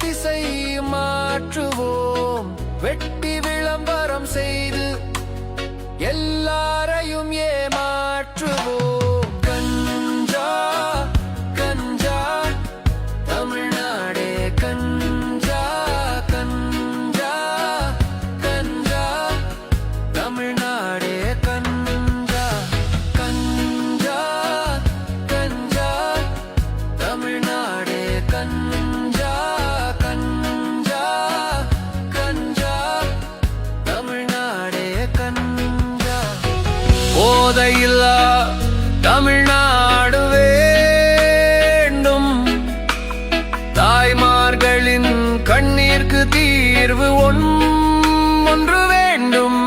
திசை மாற்றுவோம். வெட்டி விளம்பரம் செய்து எல்லாரையும் ஏமாற்றுவோம். கஞ்சா கஞ்சா தமிழ்நாடே கஞ்சா கஞ்சா கஞ்சா தமிழ்நாடே கஞ்சா கஞ்சா கஞ்சா தமிழ்நாடே கஞ்சா கஞ்சா கஞ்சா தமிழ்நாடே கஞ்சா. போதையில்லா தமிழ்நாடு வேண்டும். தாய்மார்களின் கண்ணீர்க்கு தீர்வு ஒன்று வேண்டும்.